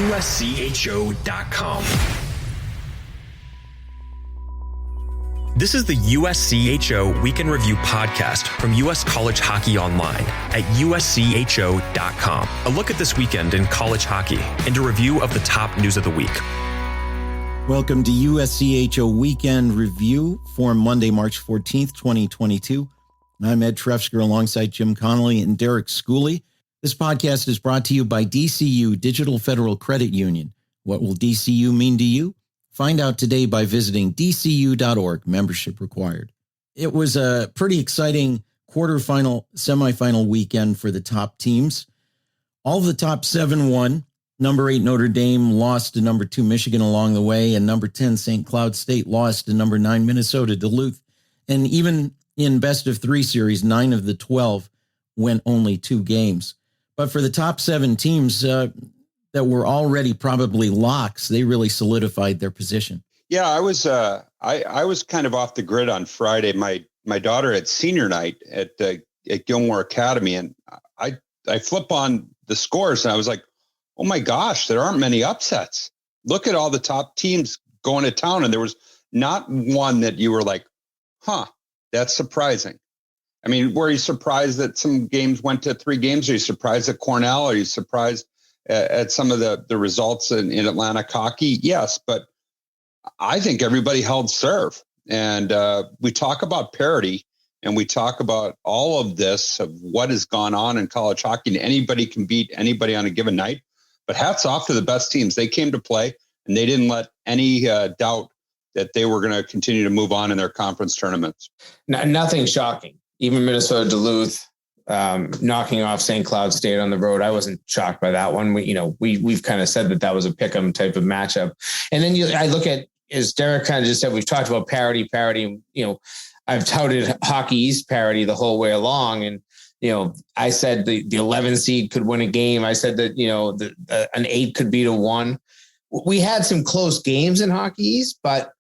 USCHO.com. This is the USCHO Weekend Review podcast from U.S. College Hockey Online at USCHO.com. A look at this weekend in college hockey and a review of the top news of the week. Welcome to USCHO Weekend Review for Monday, March 14th, 2022. I'm Ed Trefzger alongside Jim Connelly and Derek Schooley. This podcast is brought to you by DCU Digital Federal Credit Union. What will DCU mean to you? Find out today by visiting dcu.org. Membership required. It was a pretty exciting quarterfinal, semifinal weekend for the top teams. All of the top 7 won. Number 8 Notre Dame lost to number 2 Michigan along the way, and number 10 St. Cloud State lost to number 9 Minnesota Duluth. And even in best of 3 series, 9 of the 12 went only 2 games. But for the top 7 teams, that were already probably locks, they really solidified their position. Yeah, I was kind of off the grid on Friday. My daughter had senior night at Gilmore Academy, and I flip on the scores, and I was like, oh my gosh, there aren't many upsets. Look at all the top teams going to town, and there was not one that you were like, huh, that's surprising. I mean, were you surprised that some games went to 3 games? Are you surprised at Cornell? Are you surprised at some of the results in Atlantic hockey? Yes, but I think everybody held serve. And we talk about parity, and we talk about all of this, of what has gone on in college hockey, and anybody can beat anybody on a given night. But hats off to the best teams. They came to play, and they didn't let any doubt that they were going to continue to move on in their conference tournaments. Nothing shocking. Even Minnesota Duluth knocking off St. Cloud State on the road. I wasn't shocked by that one. We've kind of said that was a pick'em type of matchup. And then I look at, as Derek kind of just said, we've talked about parity. I've touted Hockey East parity the whole way along. And, I said the 11 seed could win a game. I said that, an 8 could beat a 1. We had some close games in Hockey East, but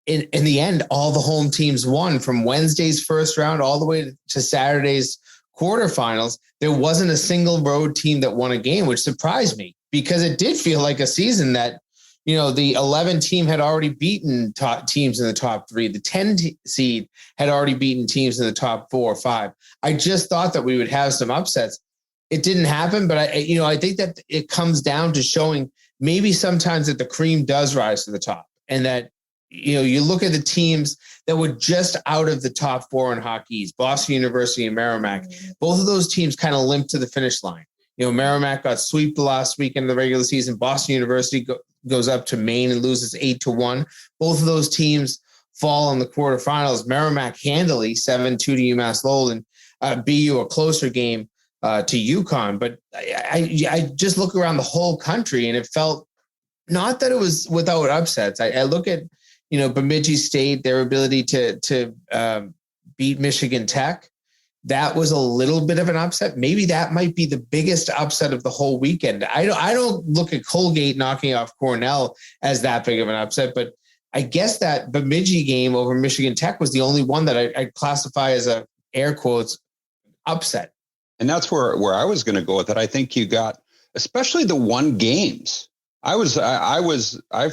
in the end, all the home teams won from Wednesday's first round all the way to Saturday's quarterfinals. There wasn't a single road team that won a game, which surprised me because it did feel like a season that, the 11 team had already beaten top teams in the top 3. The 10 seed had already beaten teams in the top 4 or 5. I just thought that we would have some upsets. It didn't happen, but I think that it comes down to showing maybe sometimes that the cream does rise to the top, and that, you look at the teams that were just out of the top 4 in Hockey East, Boston University and Merrimack. Both of those teams kind of limped to the finish line. Merrimack got swept the last weekend of the regular season. Boston University goes up to Maine and loses 8-1. Both of those teams fall in the quarterfinals. Merrimack handily 7-2 to UMass Lowell, and BU a closer game to UConn. But I just look around the whole country, and it felt not that it was without upsets. I look at Bemidji State, their ability to beat Michigan Tech. That was a little bit of an upset. Maybe that might be the biggest upset of the whole weekend. I don't look at Colgate knocking off Cornell as that big of an upset, but I guess that Bemidji game over Michigan Tech was the only one that I'd classify as a air quotes upset. And that's where I was going to go with it. I think you got, especially the 1 games. I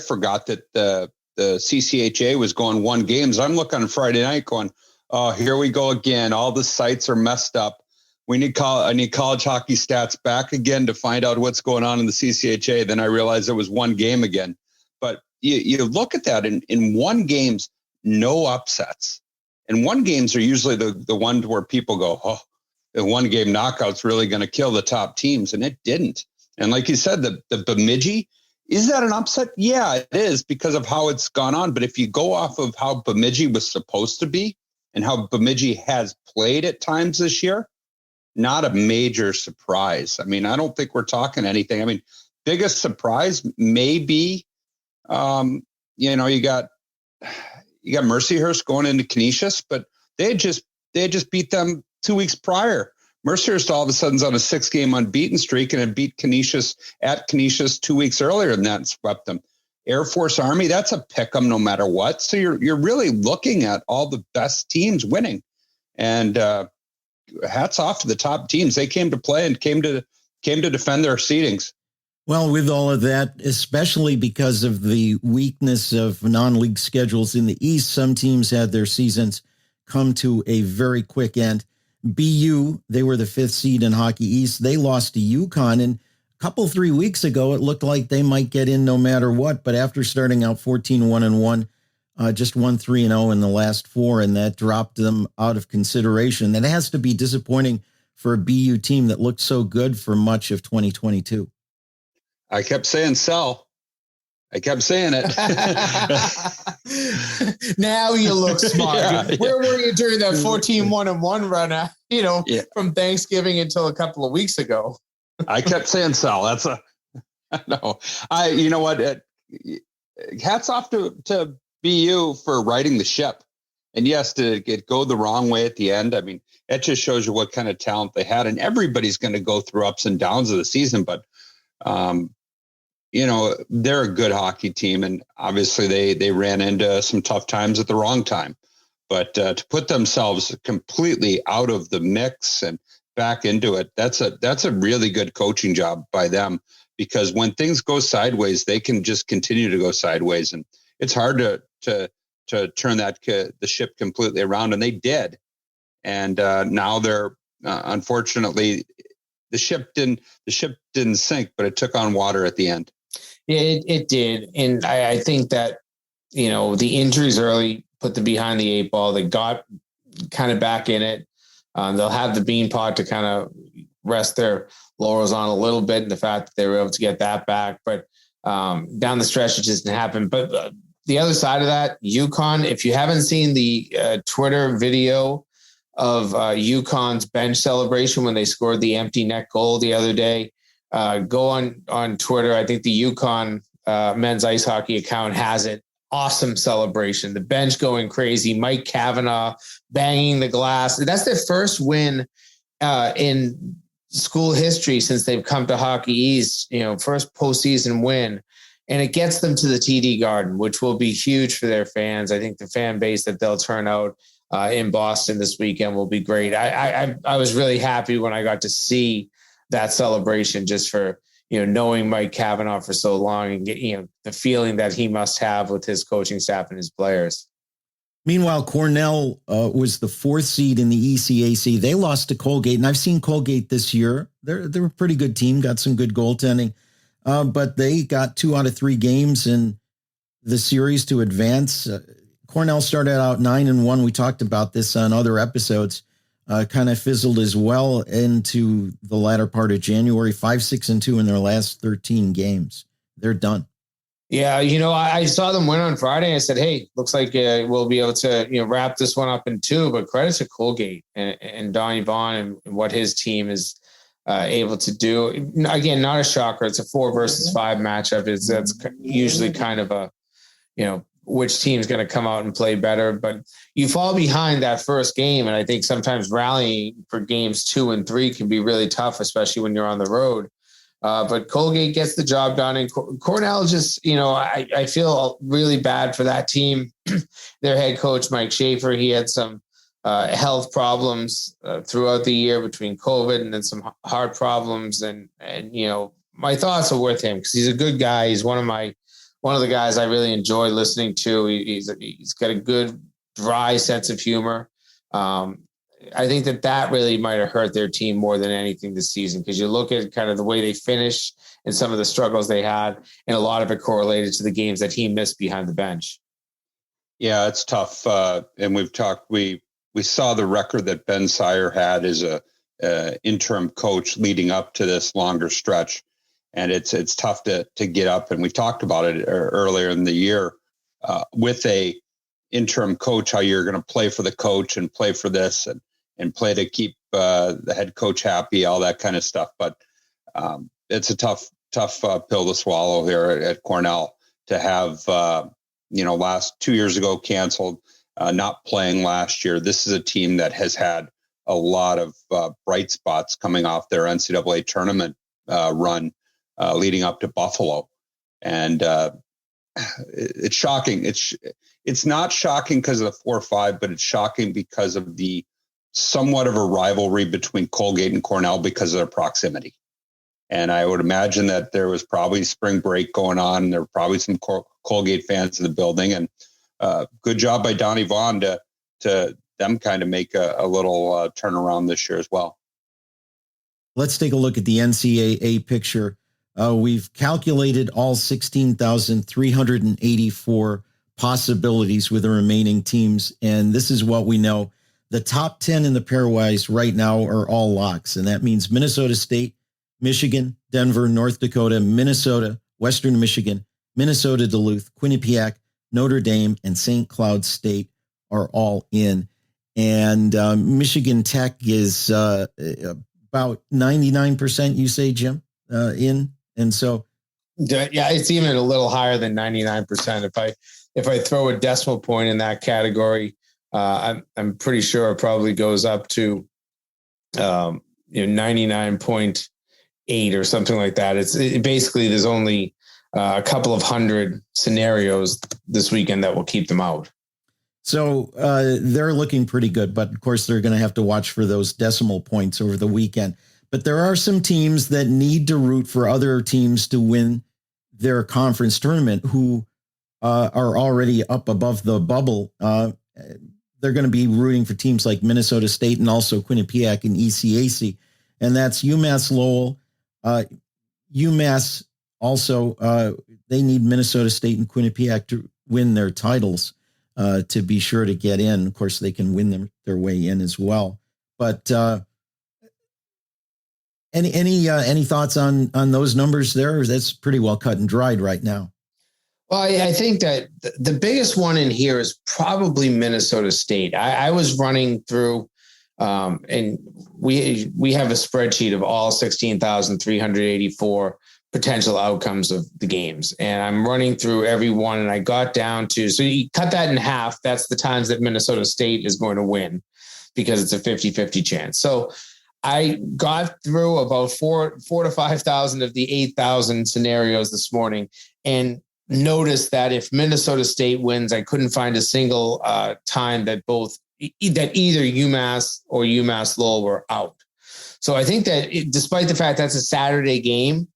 forgot that the CCHA was going 1 games. I'm looking on Friday night going, oh, here we go again. All the sites are messed up. I need college hockey stats back again to find out what's going on in the CCHA. Then I realized it was 1 game again. But you look at that in 1 games, no upsets. And 1 games are usually the ones where people go, oh, the 1 game knockout's really going to kill the top teams. And it didn't. And like you said, the Bemidji, is that an upset? Yeah, it is because of how it's gone on. But if you go off of how Bemidji was supposed to be and how Bemidji has played at times this year, not a major surprise. I mean, I don't think we're talking anything. I mean, biggest surprise may be, you got Mercyhurst going into Canisius, but they had just beat them 2 weeks prior. Mercyhurst all of a sudden's on a 6-game unbeaten streak and had beat Canisius at Canisius 2 weeks earlier than that and swept them. Air Force Army, that's a pick 'em no matter what. So you're really looking at all the best teams winning. And hats off to the top teams. They came to play and came to defend their seedings. Well, with all of that, especially because of the weakness of non-league schedules in the East, some teams had their seasons come to a very quick end. BU, they were the 5th seed in Hockey East. They lost to UConn, and a couple, 3 weeks ago, it looked like they might get in no matter what. But after starting out 14-1-1, just 1-3-0 in the last 4, and that dropped them out of consideration. That has to be disappointing for a BU team that looked so good for much of 2022. I kept saying sell. I kept saying it. Now you look smart. Yeah, Where were you during that 14-1-1 run? From Thanksgiving until a couple of weeks ago? I kept saying sell. No. You know what? Hats off to BU for riding the ship. And yes, did it go the wrong way at the end? I mean, it just shows you what kind of talent they had. And everybody's going to go through ups and downs of the season, but they're a good hockey team, and obviously they ran into some tough times at the wrong time. But to put themselves completely out of the mix and back into it, that's a really good coaching job by them, because when things go sideways, they can just continue to go sideways, and it's hard to turn the ship completely around, and they did. And now they're unfortunately. The ship didn't sink, but it took on water at the end. Yeah, it did. And I think that, the injuries early put them behind the 8 ball. They got kind of back in it. They'll have the bean pod to kind of rest their laurels on a little bit, and the fact that they were able to get that back. But down the stretch, it just didn't happen. But the other side of that, UConn, if you haven't seen the Twitter video of UConn's bench celebration when they scored the empty net goal the other day, go on Twitter. I think the UConn men's ice hockey account has it. Awesome celebration. The bench going crazy. Mike Cavanaugh banging the glass. That's their first win in school history since they've come to Hockey East, first postseason win. And it gets them to the TD Garden, which will be huge for their fans. I think the fan base that they'll turn out in Boston this weekend will be great. I was really happy when I got to see that celebration, just for, knowing Mike Cavanaugh for so long and get, the feeling that he must have with his coaching staff and his players. Meanwhile, Cornell was the 4th seed in the ECAC. They lost to Colgate, and I've seen Colgate this year. They're a pretty good team, got some good goaltending, but they got 2 out of 3 games in the series to advance. Cornell started out 9-1. We talked about this on other episodes. Kind of fizzled as well into the latter part of January. 5-6-2 in their last 13 games. They're done. Yeah, I saw them win on Friday. I said, hey, looks like we'll be able to wrap this one up in 2. But credit to Colgate and Donnie Vaughn and what his team is able to do. Again, not a shocker. It's a 4 versus 5 matchup. That's usually kind of a which team's going to come out and play better. But you fall behind that first game, and I think sometimes rallying for games 2 and 3 can be really tough, especially when you're on the road. But Colgate gets the job done, and Cornell just, I feel really bad for that team. Their head coach, Mike Schaefer, he had some health problems throughout the year between COVID and then some heart problems. And my thoughts are with him because he's a good guy. He's one of the guys I really enjoy listening to. He's got a good, dry sense of humor. I think that really might have hurt their team more than anything this season, because you look at kind of the way they finished and some of the struggles they had, and a lot of it correlated to the games that he missed behind the bench. Yeah, it's tough. And we saw the record that Ben Sire had as a interim coach leading up to this longer stretch. And it's tough to get up. And we talked about it earlier in the year with a interim coach, how you're going to play for the coach and play for this and play to keep the head coach happy, all that kind of stuff. But it's a tough pill to swallow here at Cornell to have, last 2 years ago canceled, not playing last year. This is a team that has had a lot of bright spots coming off their NCAA tournament run. Leading up to Buffalo. And it's shocking. It's not shocking because of the 4-5, but it's shocking because of the somewhat of a rivalry between Colgate and Cornell because of their proximity. And I would imagine that there was probably spring break going on. And there were probably some Colgate fans in the building. And good job by Donnie Vaughn to them kind of make a little turnaround this year as well. Let's take a look at the NCAA picture. We've calculated all 16,384 possibilities with the remaining teams. And this is what we know. The top 10 in the pairwise right now are all locks. And that means Minnesota State, Michigan, Denver, North Dakota, Minnesota, Western Michigan, Minnesota, Duluth, Quinnipiac, Notre Dame, and St. Cloud State are all in. And Michigan Tech is about 99%, you say, Jim, in. And so, yeah, it's even a little higher than 99%. If I throw a decimal point in that category, I'm pretty sure it probably goes up to 99.8 or something like that. Basically there's only a couple of hundred scenarios this weekend that will keep them out. So they're looking pretty good, but of course they're going to have to watch for those decimal points over the weekend. But there are some teams that need to root for other teams to win their conference tournament who are already up above the bubble. They're going to be rooting for teams like Minnesota State and also Quinnipiac and ECAC. And that's UMass Lowell. UMass also, they need Minnesota State and Quinnipiac to win their titles to be sure to get in. Of course, they can win their way in as well. But any thoughts on those numbers there? That's pretty well cut and dried right now. Well, I think that the biggest one in here is probably Minnesota State. I was running through, and we have a spreadsheet of all 16,384 potential outcomes of the games. And I'm running through every one, and I got down to, so you cut that in half. That's the times that Minnesota State is going to win because it's a 50-50 chance. So I got through about 4,000 to 5,000 of the 8,000 scenarios this morning, and noticed that if Minnesota State wins, I couldn't find a single time that either UMass or UMass Lowell were out. So I think that despite the fact that's a Saturday game,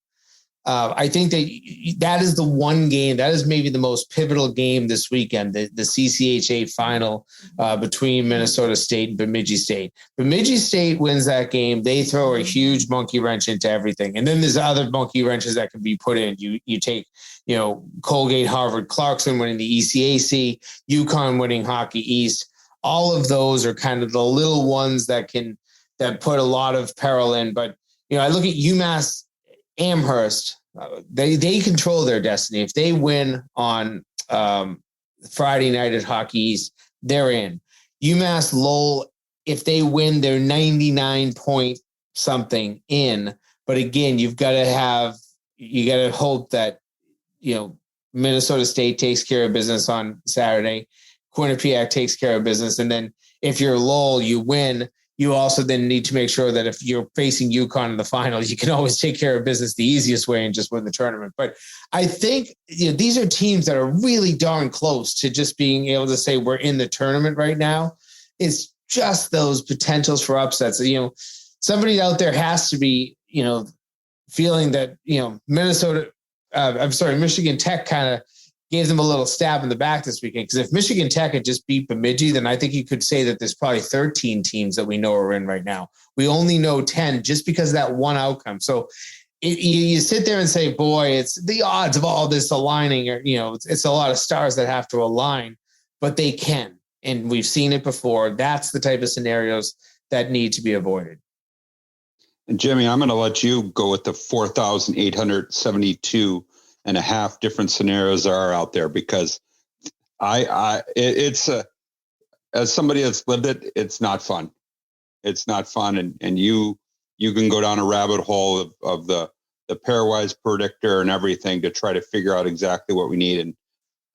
I think that is the one game that is maybe the most pivotal game this weekend, the CCHA final between Minnesota State and Bemidji State. Bemidji State wins that game. They throw a huge monkey wrench into everything. And then there's other monkey wrenches that can be put in. You take, Colgate, Harvard, Clarkson winning the ECAC, UConn winning Hockey East. All of those are kind of the little ones that put a lot of peril in. But, I look at UMass Amherst, they control their destiny. If they win on Friday night at Hockey East, they're in. UMass Lowell, if they win, they're 99 point something in. But again, you got to hope that, Minnesota State takes care of business on Saturday. Quinnipiac takes care of business. And then if you're Lowell, you win. You also then need to make sure that if you're facing UConn in the final, you can always take care of business the easiest way and just win the tournament. But I think these are teams that are really darn close to just being able to say we're in the tournament right now. It's just those potentials for upsets. Somebody out there has to be, feeling that, Michigan Tech kind of gave them a little stab in the back this weekend. Because if Michigan Tech had just beat Bemidji, then I think you could say that there's probably 13 teams that we know are in right now. We only know 10 just because of that one outcome. So you sit there and say, boy, it's the odds of all this aligning, or, it's a lot of stars that have to align, but they can. And we've seen it before. That's the type of scenarios that need to be avoided. And Jimmy, I'm going to let you go with the 4,872 and a half different scenarios there are out there, because it's as somebody that's lived it, it's not fun. It's not fun. And you can go down a rabbit hole of the pairwise predictor and everything to try to figure out exactly what we need. And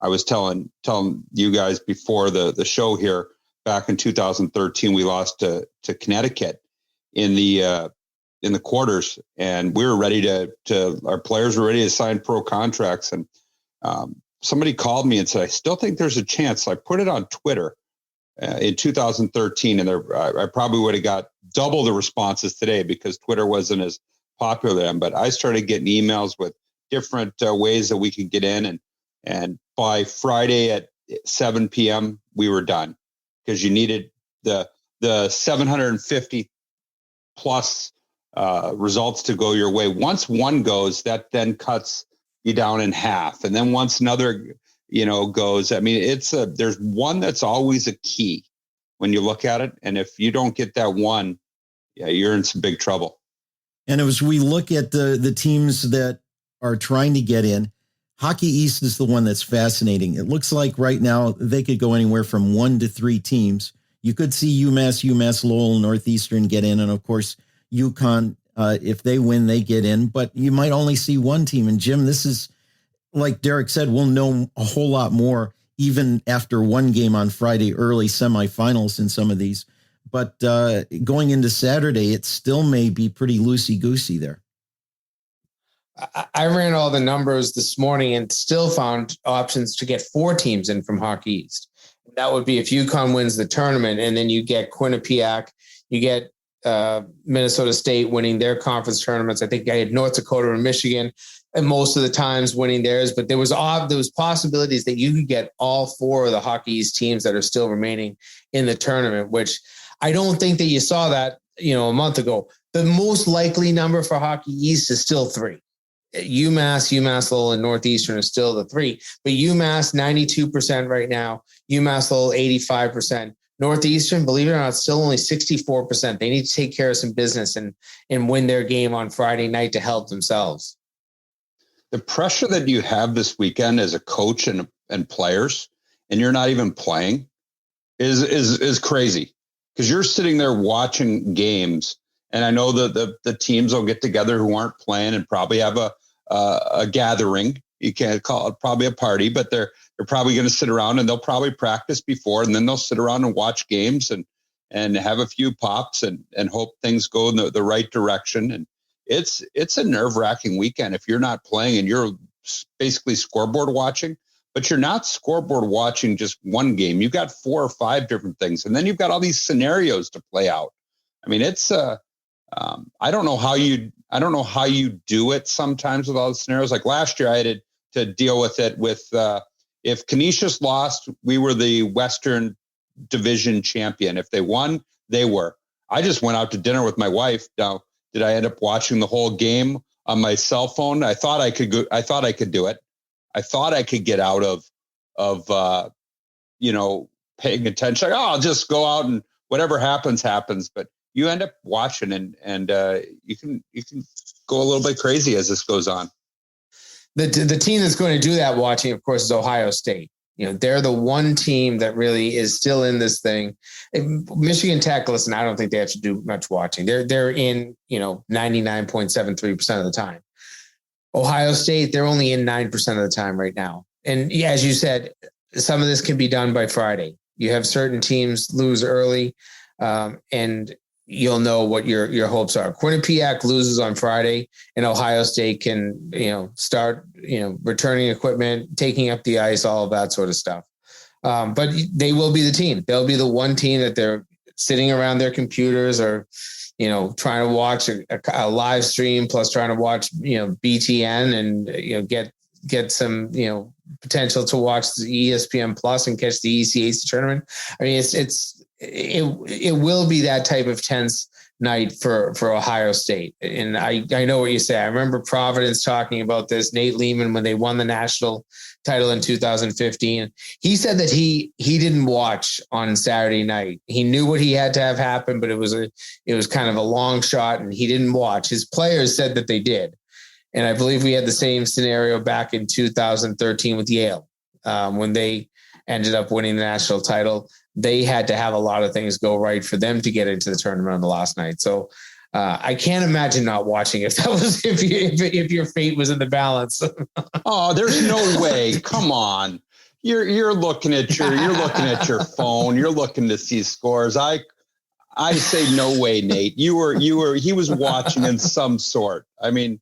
I was telling you guys before the show here, back in 2013, we lost to Connecticut in the quarters, and we were ready our players were ready to sign pro contracts. And somebody called me and said, I still think there's a chance. I put it on Twitter in 2013, and I probably would have got double the responses today because Twitter wasn't as popular then, but I started getting emails with different ways that we could get in. And by Friday at 7 p.m., we were done because you needed the 750 plus results to go your way. Once one goes, that then cuts you down in half. And then once another, goes, I mean, there's one that's always a key when you look at it. And if you don't get that one, you're in some big trouble. And as we look at the teams that are trying to get in, Hockey East is the one that's fascinating. It looks like right now they could go anywhere from 1 to 3 teams. You could see UMass Lowell, Northeastern get in. And of course, UConn, if they win, they get in. But you might only see one team. And Jim, this is, like Derek said, we'll know a whole lot more even after one game on Friday, early semifinals in some of these. But going into Saturday, it still may be pretty loosey-goosey there. I ran all the numbers this morning and still found options to get 4 teams in from Hockey East. That would be if UConn wins the tournament, and then you get Quinnipiac, you get Minnesota State winning their conference tournaments. I think I had North Dakota and Michigan, and most of the times winning theirs. But there was possibilities that you could get all 4 of the Hockey East teams that are still remaining in the tournament, which I don't think that you saw that a month ago. The most likely number for Hockey East is still 3. UMass Lowell, and Northeastern are still the 3, but UMass 92% right now, UMass Lowell 85%. Northeastern, believe it or not, still only 64%. They need to take care of some business and win their game on Friday night to help themselves. The pressure that you have this weekend as a coach and players, and you're not even playing, is crazy, because you're sitting there watching games. And I know that the teams will get together who aren't playing and probably have a gathering. You can't call it probably a party, but they're probably going to sit around and they'll probably practice before, and then they'll sit around and watch games and have a few pops and hope things go in the right direction. And it's a nerve-wracking weekend if you're not playing and you're basically scoreboard watching, but you're not scoreboard watching just one game. You've got 4 or 5 different things, and then you've got all these scenarios to play out. I mean, it's I don't know how you do it sometimes with all the scenarios. Like last year, I had to deal with it with if Canisius lost, we were the Western Division champion. If they won, they were. I just went out to dinner with my wife. Now, did I end up watching the whole game on my cell phone? I thought I could do it. I thought I could get out of paying attention. Like, I'll just go out and whatever happens. But you end up watching and you can go a little bit crazy as this goes on. The team that's going to do that watching, of course, is Ohio State. They're the one team that really is still in this thing. Michigan Tech, listen, I don't think they have to do much watching. They're in 99.73% of the time. Ohio State, they're only in 9% of the time right now. And as you said, some of this can be done by Friday. You have certain teams lose early, and you'll know what your hopes are. Quinnipiac loses on Friday, and Ohio State can, start, returning equipment, taking up the ice, all of that sort of stuff. But they will be the team. They'll be the one team that they're sitting around their computers or, trying to watch a live stream, plus trying to watch, BTN and, get some, potential to watch the ESPN Plus and catch the ECAC tournament. I mean, it will be that type of tense night for Ohio State. And I know what you say. I remember Providence talking about this. Nate Lehman, when they won the national title in 2015, he said that he didn't watch on Saturday night. He knew what he had to have happen, but it was kind of a long shot and he didn't watch. His players said that they did. And I believe we had the same scenario back in 2013 with Yale. When they ended up winning the national title, they had to have a lot of things go right for them to get into the tournament on the last night. So I can't imagine not watching if your fate was in the balance. Oh, there's no way. Come on. You're looking at your phone. You're looking to see scores. I say no way, Nate. He was watching in some sort. I mean,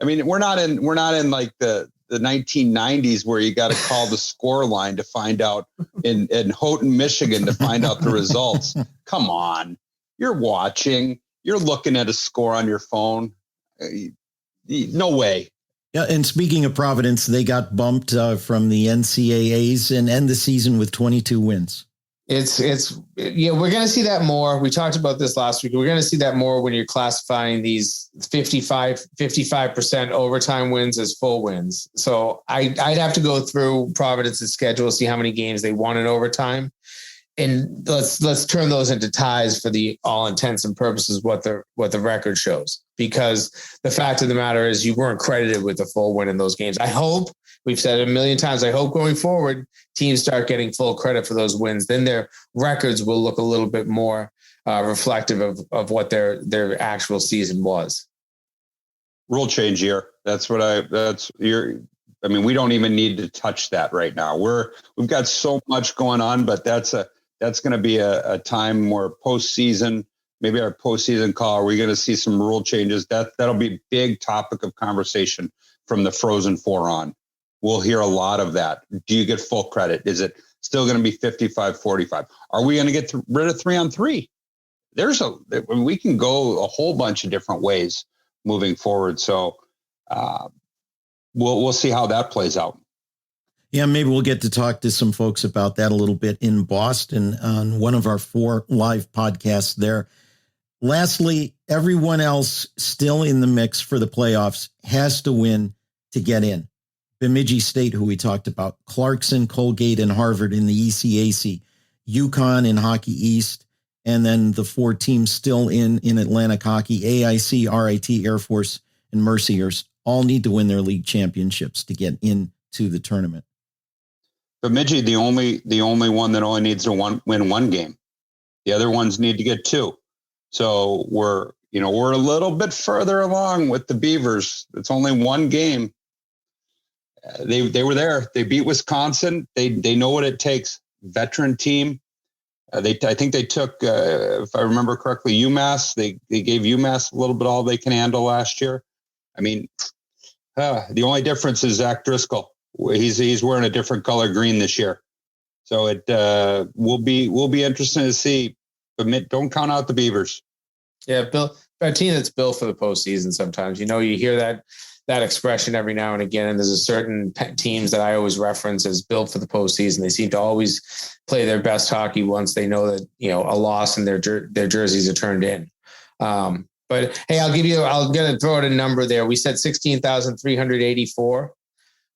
we're not in like the 1990s where you got to call the score line to find out in Houghton, Michigan to find out the results. Come on. You're watching. You're looking at a score on your phone. No way. Yeah, and speaking of Providence, they got bumped from the NCAAs and end the season with 22 wins. We're going to see that more. We talked about this last week. We're going to see that more when you're classifying these 55% overtime wins as full wins. So I'd have to go through Providence's schedule, see how many games they won in overtime. And let's turn those into ties for the all intents and purposes, what the record shows, because the fact of the matter is you weren't credited with a full win in those games. I hope, we've said it a million times, I hope going forward, teams start getting full credit for those wins. Then their records will look a little bit more reflective of what their actual season was. Rule change year. I mean, we don't even need to touch that right now. We've got so much going on, but that's going to be a time where postseason, maybe our postseason call, are we going to see some rule changes? That'll be a big topic of conversation from the Frozen Four on. We'll hear a lot of that. Do you get full credit? Is it still going to be 55-45? Are we going to get rid of 3-on-3? We can go a whole bunch of different ways moving forward. So we'll see how that plays out. Yeah, maybe we'll get to talk to some folks about that a little bit in Boston on one of our 4 live podcasts there. Lastly, everyone else still in the mix for the playoffs has to win to get in. Bemidji State, who we talked about, Clarkson, Colgate, and Harvard in the ECAC, UConn in Hockey East, and then the 4 teams still in Atlantic Hockey, AIC, RIT, Air Force, and Mercyhurst, all need to win their league championships to get into the tournament. Bemidji, the only one that only needs to win 1 game. The other ones need to get 2. So we're a little bit further along with the Beavers. It's only 1 game. They were there. They beat Wisconsin. They know what it takes. Veteran team. I think they took, if I remember correctly, UMass. They gave UMass a little bit all they can handle last year. I mean, the only difference is Zach Driscoll. He's wearing a different color green this year. So it will be interesting to see. But don't count out the Beavers. Yeah, Bill, a team that's built for the postseason. Sometimes you hear that expression every now and again. And there's a certain teams that I always reference as built for the postseason. They seem to always play their best hockey once they know that a loss and their jerseys are turned in. But hey, I'm going to throw out a number there. We said 16,384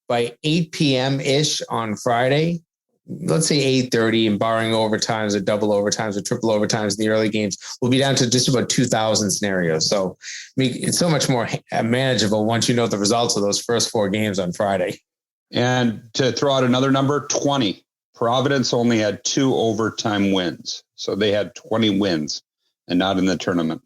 by 8 p.m. ish on Friday. Let's say 8:30, and barring overtimes or double overtimes or triple overtimes in the early games, we'll be down to just about 2,000 scenarios. So it's so much more manageable once you know the results of those first 4 games on Friday. And to throw out another number, 20. Providence only had 2 overtime wins. So they had 20 wins and not in the tournament.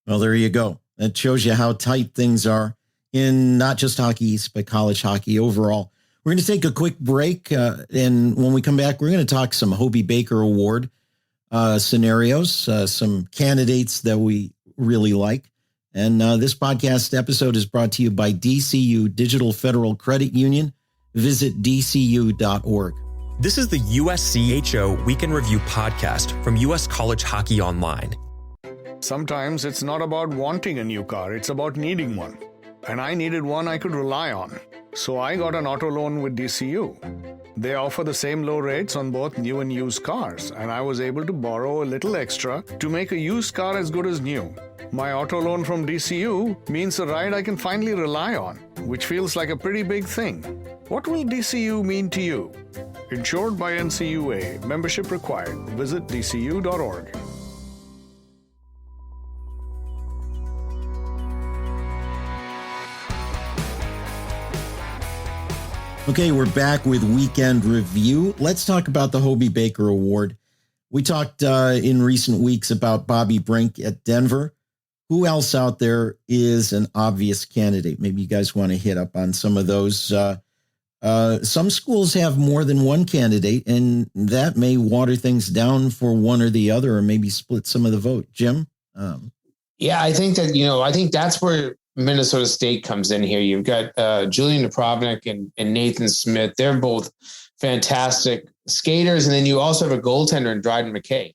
Well, there you go. That shows you how tight things are in not just Hockey East, but college hockey overall. We're going to take a quick break, and when we come back, we're going to talk some Hobey Baker Award scenarios, some candidates that we really like. And this podcast episode is brought to you by DCU, Digital Federal Credit Union. Visit dcu.org. This is the USCHO Weekend Review podcast from US College Hockey Online. Sometimes it's not about wanting a new car, it's about needing one. And I needed one I could rely on. So I got an auto loan with DCU. They offer the same low rates on both new and used cars, and I was able to borrow a little extra to make a used car as good as new. My auto loan from DCU means a ride I can finally rely on, which feels like a pretty big thing. What will DCU mean to you? Insured by NCUA. Membership required. Visit dcu.org. Okay, we're back with Weekend Review. Let's talk about the Hobey Baker Award. We talked in recent weeks about Bobby Brink at Denver. Who else out there is an obvious candidate? Maybe you guys want to hit up on some of those. Some schools have more than one candidate, and that may water things down for one or the other, or maybe split some of the vote. Jim? Yeah, I think that's where Minnesota State comes in here. You've got Julian Napravnik and Nathan Smith. They're both fantastic skaters. And then you also have a goaltender in Dryden McKay.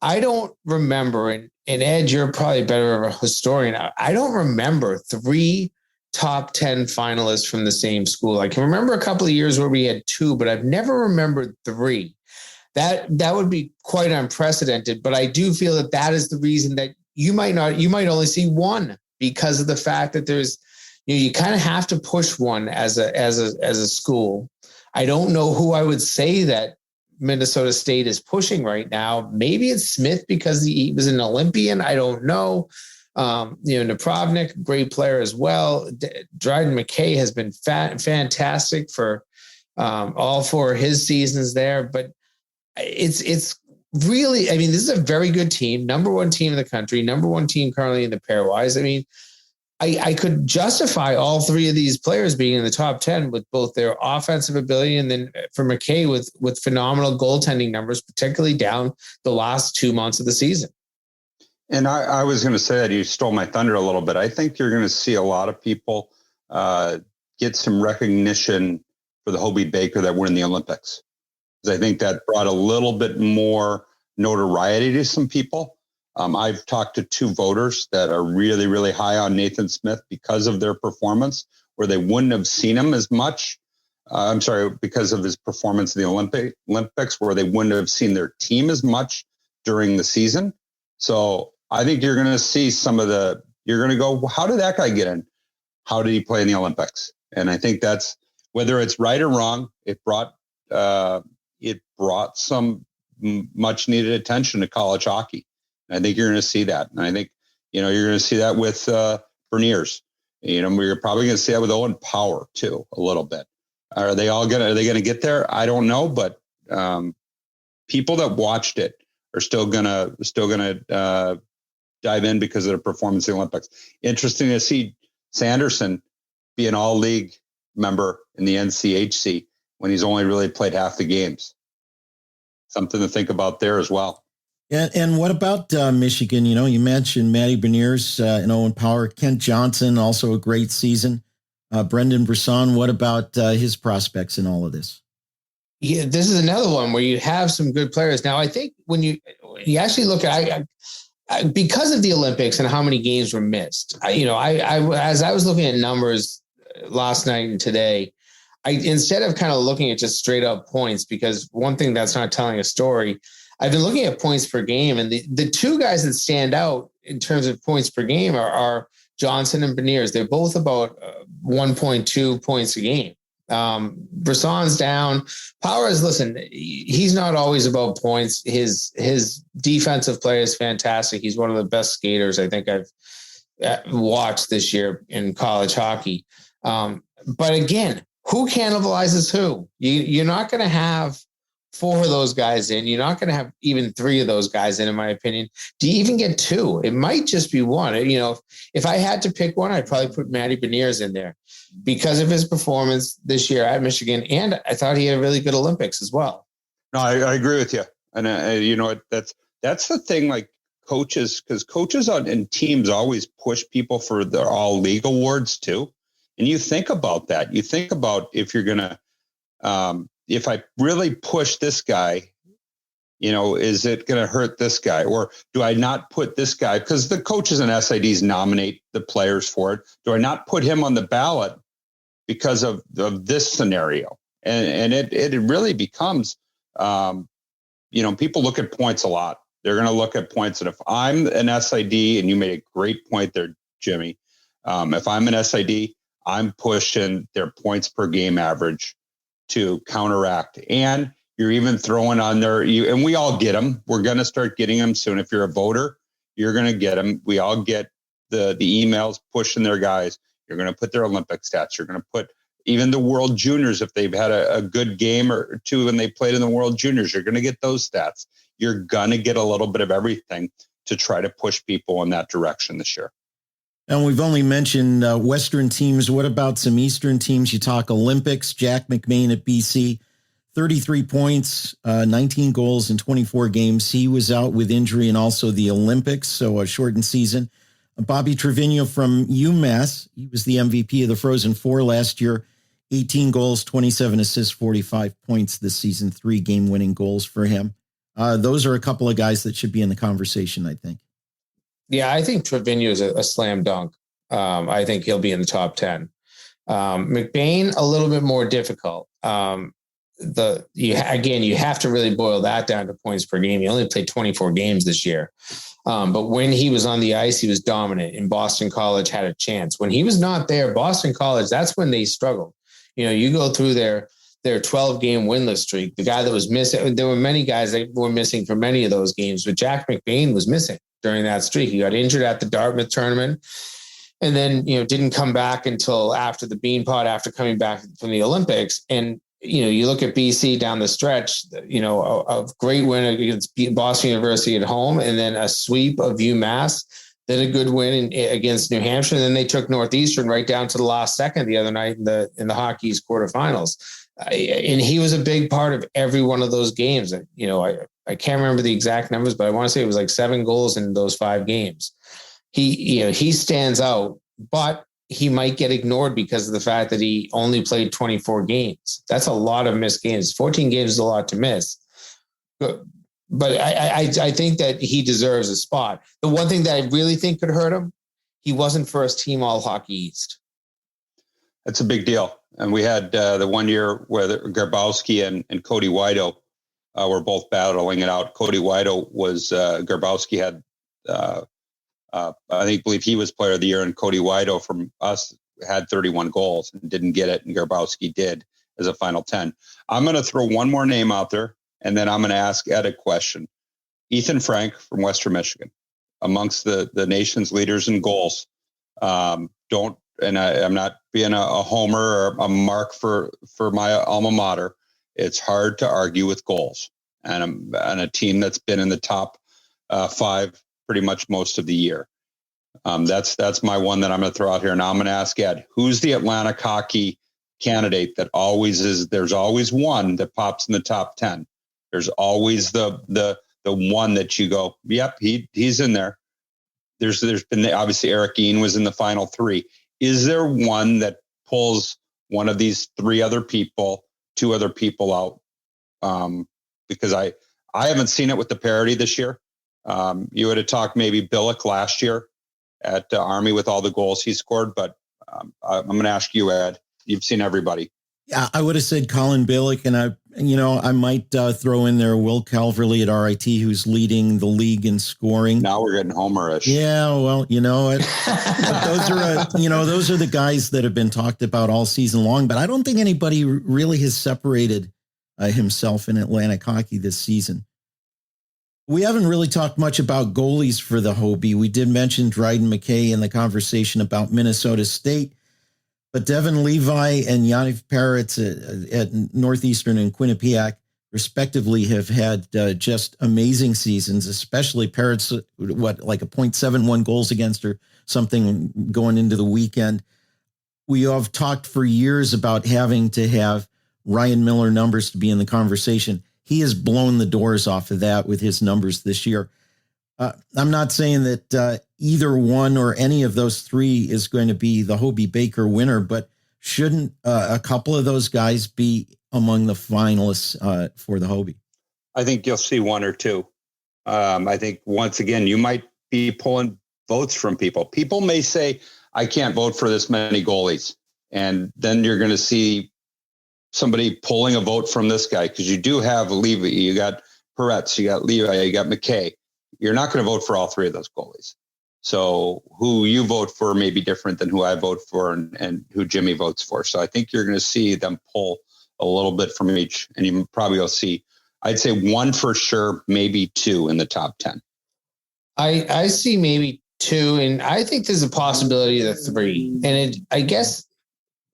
I don't remember, Ed, you're probably better of a historian. I don't remember 3 top 10 finalists from the same school. I can remember a couple of years where we had 2, but I've never remembered 3. That would be quite unprecedented. But I do feel that is the reason that you might only see 1, because of the fact that there's, you kind of have to push one as a school. I don't know who I would say that Minnesota State is pushing right now. Maybe it's Smith because he was an Olympian. I don't know. Napravnik, great player as well. Dryden McKay has been fantastic for all 4 of his seasons there. But it's really, I mean, this is a very good team, number 1 team in the country, number 1 team currently in the pairwise. I mean, I could justify all 3 of these players being in the top 10 with both their offensive ability, and then for McKay with phenomenal goaltending numbers, particularly down the last 2 months of the season. And I was going to say that you stole my thunder a little bit. I think you're going to see a lot of people get some recognition for the Hobey Baker that were in the Olympics. Because I think that brought a little bit more notoriety to some people. I've talked to 2 voters that are really, really high on Nathan Smith because of their performance, where they wouldn't have seen him as much. Because of his performance in the Olympics, where they wouldn't have seen their team as much during the season. So I think you're going to see you're going to go, how did that guy get in? How did he play in the Olympics? And I think that's, whether it's right or wrong, it brought some much needed attention to college hockey. I think you're going to see that. And I think, you're going to see that with Berniers. We're probably going to see that with Owen Power too, a little bit. Are they going to get there? I don't know, but people that watched it are still going to dive in because of their performance in the Olympics. Interesting to see Sanderson be an all-league member in the NCHC when he's only really played half the games. Something to think about there as well. And what about Michigan? You mentioned Matty Beniers and Owen Power. Kent Johnson, also a great season. Brendan Brisson, what about his prospects in all of this? Yeah, this is another one where you have some good players. Now, I think when you actually look at because of the Olympics and how many games were missed, as I was looking at numbers last night and today, instead of kind of looking at just straight up points, because one thing that's not telling a story, I've been looking at points per game, and the 2 guys that stand out in terms of points per game are Johnson and Beniers. They're both about 1.2 points a game. Brisson's down. Powers, listen, he's not always about points. His defensive play is fantastic. He's one of the best skaters I think I've watched this year in college hockey. But again, who cannibalizes who? You're not going to have 4 of those guys in. You're not going to have even 3 of those guys in my opinion. Do you even get 2? It might just be 1. If I had to pick one, I'd probably put Matty Beniers in there because of his performance this year at Michigan. And I thought he had a really good Olympics as well. No, I agree with you. And that's the thing, like coaches, because coaches and teams always push people for their all league awards too. And you think about that. You think about if you're going to, if I really push this guy, is it going to hurt this guy? Or do I not put this guy? Because the coaches and SIDs nominate the players for it. Do I not put him on the ballot because of this scenario? And it really becomes, people look at points a lot. They're going to look at points. And if I'm an SID, and you made a great point there, Jimmy, if I'm an SID, I'm pushing their points per game average to counteract. And you're even throwing on and we all get them. We're going to start getting them soon. If you're a voter, you're going to get them. We all get the emails pushing their guys. You're going to put their Olympic stats. You're going to put even the World Juniors. If they've had a good game or 2 when they played in the World Juniors, you're going to get those stats. You're going to get a little bit of everything to try to push people in that direction this year. And we've only mentioned Western teams. What about some Eastern teams? You talk Olympics. Jack McMahon at BC, 33 points, 19 goals in 24 games. He was out with injury and also the Olympics, so a shortened season. Bobby Trevino from UMass, he was the MVP of the Frozen Four last year. 18 goals, 27 assists, 45 points this season, 3 game-winning goals for him. Those are a couple of guys that should be in the conversation, I think. Yeah, I think Trevino is a slam dunk. I think he'll be in the top 10. McBain, a little bit more difficult. You have to really boil that down to points per game. He only played 24 games this year. But when he was on the ice, he was dominant. In Boston College, had a chance. When he was not there, Boston College, that's when they struggled. You go through their 12-game winless streak. The guy that was missing, there were many guys that were missing for many of those games, but Jack McBain was missing during that streak. He got injured at the Dartmouth tournament, and then didn't come back until after the Beanpot, after coming back from the Olympics. And you look at BC down the stretch, a great win against Boston University at home, and then a sweep of UMass, then a good win against New Hampshire. And then they took Northeastern right down to the last second the other night in the Hockey's quarterfinals. And he was a big part of every one of those games. I can't remember the exact numbers, but I want to say it was like 7 goals in those 5 games. He stands out, but he might get ignored because of the fact that he only played 24 games. That's a lot of missed games. 14 games is a lot to miss. But I think that he deserves a spot. The one thing that I really think could hurt him, he wasn't first team All Hockey East. That's a big deal. And we had the one year where Grabowski and Cody Wido were both battling it out. Cody Wido was, Grabowski had, I believe he was player of the year, and Cody Wido from us had 31 goals and didn't get it, and Grabowski did as a final 10. I'm going to throw one more name out there, and then I'm going to ask Ed a question. Ethan Frank from Western Michigan, amongst the nation's leaders in goals. I'm not being a homer or a mark for my alma mater. It's hard to argue with goals, and a team that's been in the top 5 pretty much most of the year. That's my one that I'm going to throw out here. Now I'm going to ask Ed, who's the Atlantic hockey candidate that always is? There's always one that pops in the top 10. There's always the one that you go, yep, he's in there. There's been obviously Eric Ian was in the final 3. Is there one that pulls one of these 2 other people out? Because I haven't seen it with the parity this year. You would have talked maybe Billick last year at Army with all the goals he scored, but I'm going to ask you, Ed. You've seen everybody. Yeah, I would have said Colin Billick, and I might throw in there Will Calverley at RIT, who's leading the league in scoring. Now we're getting homerish. Yeah, well, those are the guys that have been talked about all season long. But I don't think anybody really has separated himself in Atlantic hockey this season. We haven't really talked much about goalies for the Hobey. We did mention Dryden McKay in the conversation about Minnesota State, but Devin Levi and Yaniv Peretz at Northeastern and Quinnipiac, respectively, have had just amazing seasons, especially Peretz, like a .71 goals against or something going into the weekend. We have talked for years about having to have Ryan Miller numbers to be in the conversation. He has blown the doors off of that with his numbers this year. I'm not saying that either one or any of those 3 is going to be the Hobey Baker winner, but shouldn't a couple of those guys be among the finalists for the Hobey? I think you'll see 1 or 2. I think once again, you might be pulling votes from people. People may say, I can't vote for this many goalies. And then you're going to see somebody pulling a vote from this guy, because you do have Levy, you got Peretz, you got Levi, you got McKay. You're not going to vote for all 3 of those goalies. So who you vote for may be different than who I vote for and who Jimmy votes for. So I think you're going to see them pull a little bit from each, and you probably will see, I'd say 1 for sure, maybe 2 in the top 10. I see maybe 2, and I think there's a possibility of 3. And I guess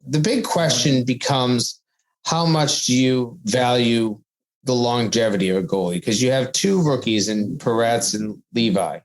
the big question becomes, how much do you value the longevity of a goalie? Because you have 2 rookies in Peretz and Levi,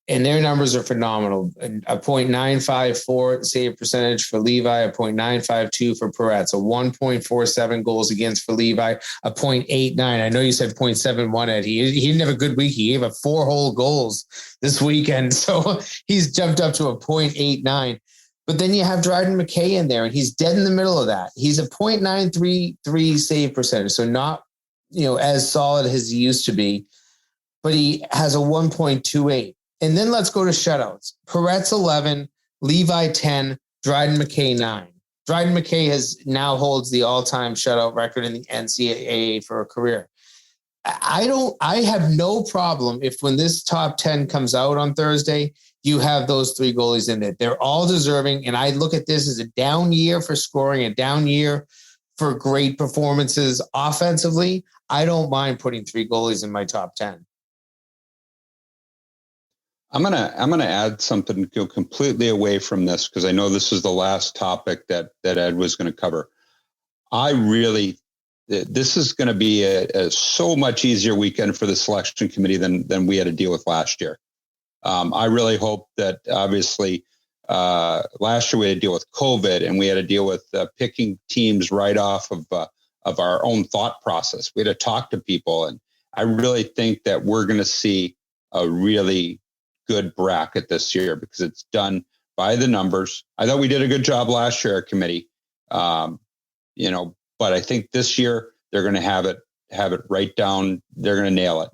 and their numbers are phenomenal. A .954 save percentage for Levi, a .952 for Peretz, a 1.47 goals against for Levi, a .89. I know you said .71, Ed. He didn't have a good week. He gave up 4 whole goals this weekend, so he's jumped up to a .89. But then you have Dryden McKay in there, and he's dead in the middle of that. He's a .933 save percentage, so not as solid as he used to be, but he has a 1.28. And then let's go to shutouts. Peretz 11, Levi 10, Dryden McKay 9. Dryden McKay now holds the all-time shutout record in the NCAA for a career. I have no problem if when this top 10 comes out on Thursday, you have those three goalies in it. They're all deserving. And I look at this as a down year for scoring, a down year for great performances offensively. I don't mind putting three goalies in my top 10. I'm gonna add something, go completely away from this because I know this is the last topic that Ed was going to cover. This is going to be a so much easier weekend for the selection committee than we had to deal with last year. I really hope that obviously last year we had to deal with COVID and we had to deal with picking teams right off of our own thought process. We had to talk to people, and I really think that we're going to see a really good bracket this year because it's done by the numbers. I thought we did a good job last year, our committee, but I think this year they're going to have it right down. They're going to nail it.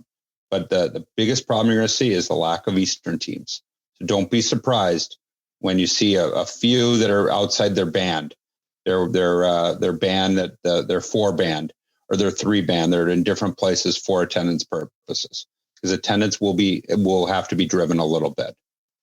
But the biggest problem you're going to see is the lack of Eastern teams. So don't be surprised when you see a few that are outside their band, their band that their 4 band or their 3 band. They're in different places for attendance purposes because attendance will have to be driven a little bit.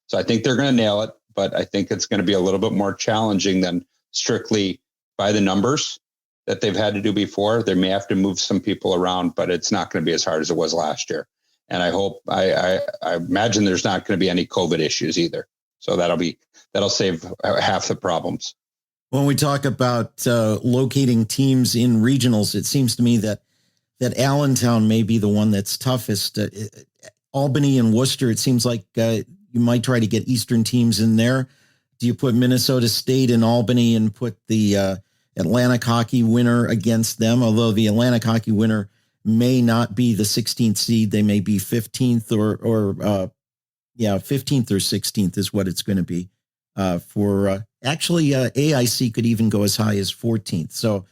So I think they're going to nail it, but I think it's going to be a little bit more challenging than strictly by the numbers that they've had to do before. They may have to move some people around, but it's not going to be as hard as it was last year. And I imagine there's not going to be any COVID issues either. So that'll save half the problems. When we talk about locating teams in regionals, it seems to me that Allentown may be the one that's toughest. Albany and Worcester, it seems like you might try to get Eastern teams in there. Do you put Minnesota State and Albany and put the Atlantic hockey winner against them? Although the Atlantic hockey winner may not be the 16th seed, they may be 15th or 15th or 16th is what it's going to be. Actually, AIC could even go as high as 14th. So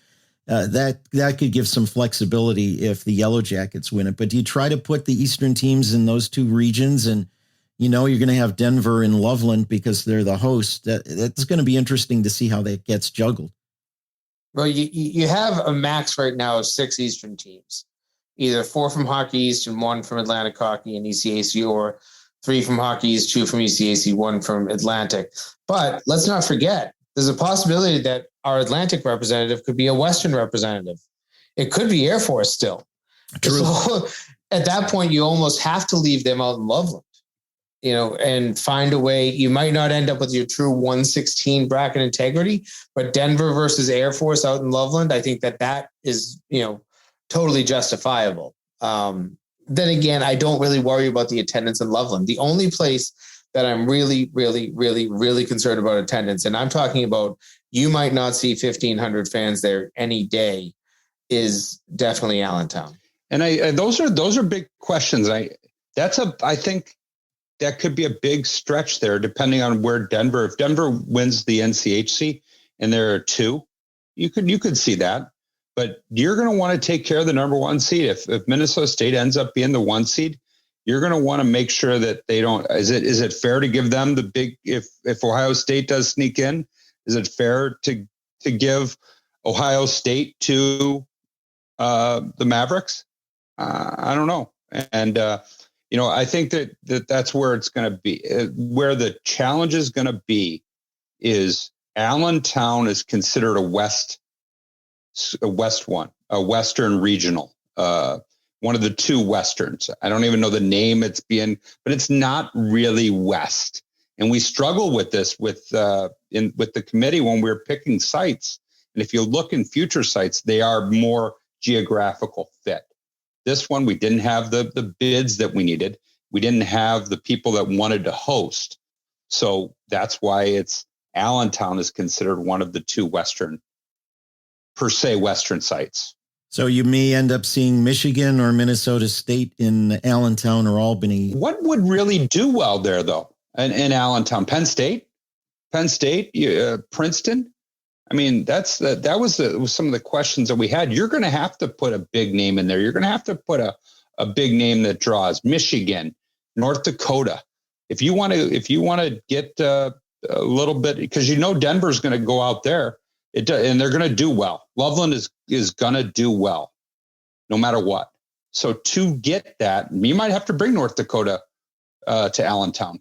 that could give some flexibility if the Yellow Jackets win it. But do you try to put the Eastern teams in those two regions? And, you're going to have Denver and Loveland because they're the host. That's going to be interesting to see how that gets juggled. Well, you have a max right now of 6 Eastern teams, either 4 from Hockey East and 1 from Atlantic Hockey and ECAC, or 3 from Hockey East, 2 from ECAC, 1 from Atlantic. But let's not forget, there's a possibility that our Atlantic representative could be a Western representative. It could be Air Force still. True. So at that point, you almost have to leave them out in Loveland, and find a way. You might not end up with your true 116 bracket integrity, but Denver versus Air Force out in Loveland, I think that is, totally justifiable. Then again, I don't really worry about the attendance in Loveland. The only place that I'm really, really, really, really concerned about attendance, and I'm talking about you might not see 1,500 fans there any day, is definitely Allentown. And those are big questions. I think that could be a big stretch there, depending on where if Denver wins the NCHC and there are 2, you could see that. But you're going to want to take care of the number 1 seed. If Minnesota State ends up being the 1 seed, you're going to want to make sure that they don't. Is it fair to give them the big? If Ohio State does sneak in, is it fair to give Ohio State to the Mavericks? I don't know. And I think that's where it's going to be. Where the challenge is going to be is Allentown is considered a Western regional, one of the 2 Westerns. I don't even know the name but it's not really West. And we struggle with this with the committee when we're picking sites. And if you look in future sites, they are more geographical fit. This one, we didn't have the bids that we needed. We didn't have the people that wanted to host. So that's why Allentown is considered one of the 2 Western sites. So you may end up seeing Michigan or Minnesota State in Allentown or Albany. What would really do well there, though, in Allentown? Penn State, Princeton. I mean, that was some of the questions that we had. You're going to have to put a big name in there. You're going to have to put a big name that draws. Michigan, North Dakota. If you want to get a little bit, because Denver's going to go out there, and they're going to do well. Loveland is going to do well, no matter what. So to get that, you might have to bring North Dakota to Allentown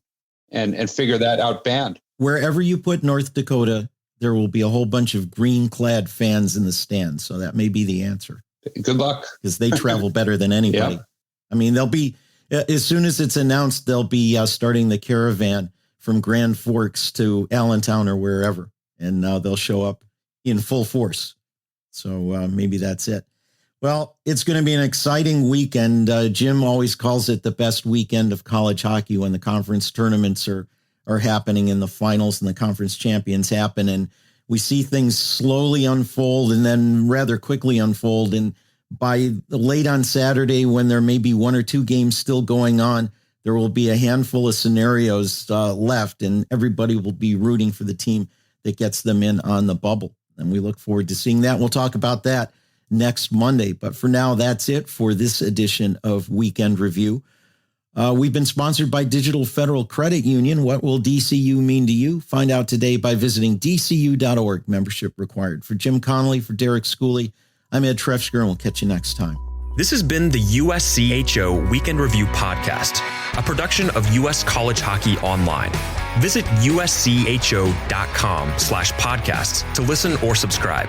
and figure that out band. Wherever you put North Dakota, there will be a whole bunch of green-clad fans in the stands. So that may be the answer. Good luck. Because they travel better than anybody. Yeah. I mean, they'll be, as soon as it's announced, they'll be starting the caravan from Grand Forks to Allentown or wherever. And they'll show up in full force. So maybe that's it. Well, it's going to be an exciting weekend. Jim always calls it the best weekend of college hockey when the conference tournaments are happening and the finals and the conference champions happen. And we see things slowly unfold and then rather quickly unfold. And by late on Saturday, when there may be one or two games still going on, there will be a handful of scenarios left, and everybody will be rooting for the team that gets them in on the bubble. And we look forward to seeing that. We'll talk about that next Monday. But for now, that's it for this edition of Weekend Review. We've been sponsored by Digital Federal Credit Union. What will DCU mean to you? Find out today by visiting dcu.org. Membership required. For Jim Connelly, for Derek Schooley, I'm Ed Trefzger, and we'll catch you next time. This has been the USCHO Weekend Review Podcast, a production of U.S. College Hockey Online. Visit uscho.com/podcasts to listen or subscribe.